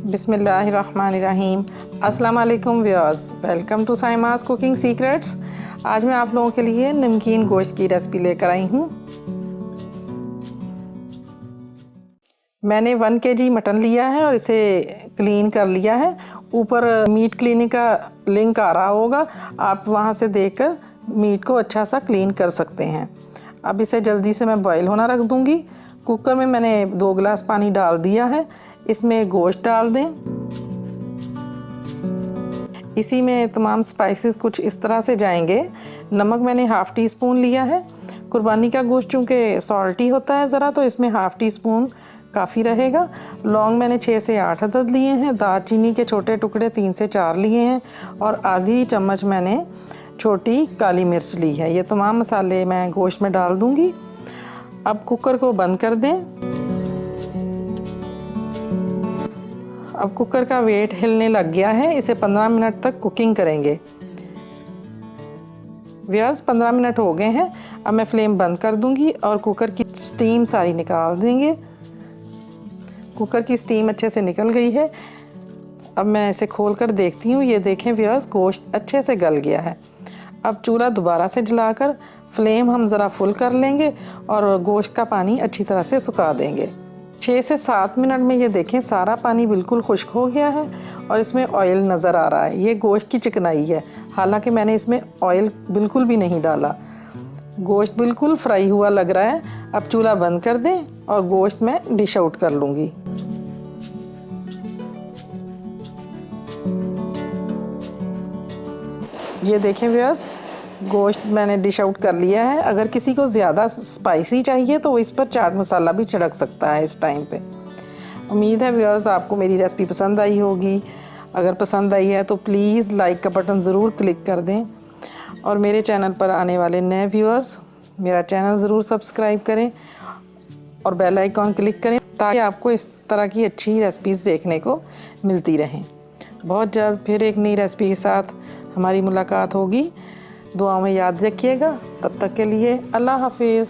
बिस्मिल्लाहिर्रहमानिर्रहीम। अस्सलाम वालेकुम viewers, welcome to Saima's cooking secrets. आज मैं आप लोगों के लिए नमकीन गोश्त की रेसिपी लेकर आई हूँ। मैंने 1 kg मटन लिया है और इसे क्लीन कर लिया है। ऊपर मीट क्लीनिंग का लिंक आ रहा होगा, आप वहाँ से देखकर मीट को अच्छा सा क्लीन कर सकते हैं। अब इसे जल्दी से मैं बॉईल होना रख दूँगी। कुकर में मैंने 2 गिलास पानी डाल दिया है, इसमें गोश्त डाल दें। इसी में तमाम स्पाइसेस कुछ इस तरह से जाएंगे। नमक मैंने हाफ़ टी स्पून लिया है। कुर्बानी का गोश्त चूँकि सॉल्टी होता है ज़रा, तो इसमें हाफ़ टी स्पून काफ़ी रहेगा। लौंग मैंने 6 से 8 अदद लिए हैं। दालचीनी के छोटे टुकड़े 3 से 4 लिए हैं और आधी चम्मच मैंने छोटी काली मिर्च ली है। ये तमाम मसाले मैं गोश्त में डाल दूँगी। अब कुकर को बंद कर दें। अब कुकर का वेट हिलने लग गया है, इसे 15 मिनट तक कुकिंग करेंगे। व्यूअर्स 15 मिनट हो गए हैं। अब मैं फ्लेम बंद कर दूंगी और कुकर की स्टीम सारी निकाल देंगे। कुकर की स्टीम अच्छे से निकल गई है। अब मैं इसे खोल कर देखती हूँ। ये देखें व्यूअर्स, गोश्त अच्छे से गल गया है। अब चूल्हा दोबारा से जलाकर फ्लेम हम ज़रा फुल कर लेंगे और गोश्त का पानी अच्छी तरह से सुखा देंगे। 6 से 7 मिनट में ये देखें सारा पानी बिल्कुल खुश्क हो गया है और इसमें ऑयल नज़र आ रहा है। ये गोश्त की चिकनाई है, हालांकि मैंने इसमें ऑयल बिल्कुल भी नहीं डाला। गोश्त बिल्कुल फ्राई हुआ लग रहा है। अब चूल्हा बंद कर दें और गोश्त मैं डिश आउट कर लूँगी। ये देखें व्यूअर्स, गोश्त मैंने डिश आउट कर लिया है। अगर किसी को ज़्यादा स्पाइसी चाहिए तो इस पर चाट मसाला भी छिड़क सकता है इस टाइम पे। उम्मीद है व्यूअर्स आपको मेरी रेसिपी पसंद आई होगी। अगर पसंद आई है तो प्लीज़ लाइक का बटन ज़रूर क्लिक कर दें और मेरे चैनल पर आने वाले नए व्यूअर्स मेरा चैनल ज़रूर सब्सक्राइब करें और बेल आइकॉन क्लिक करें ताकि आपको इस तरह की अच्छी रेसिपीज़ देखने को मिलती रहें। बहुत जल्द फिर एक नई रेसिपी के साथ हमारी मुलाकात होगी। दुआ में याद रखिएगा। तब तक के लिए अल्लाह हाफिज़।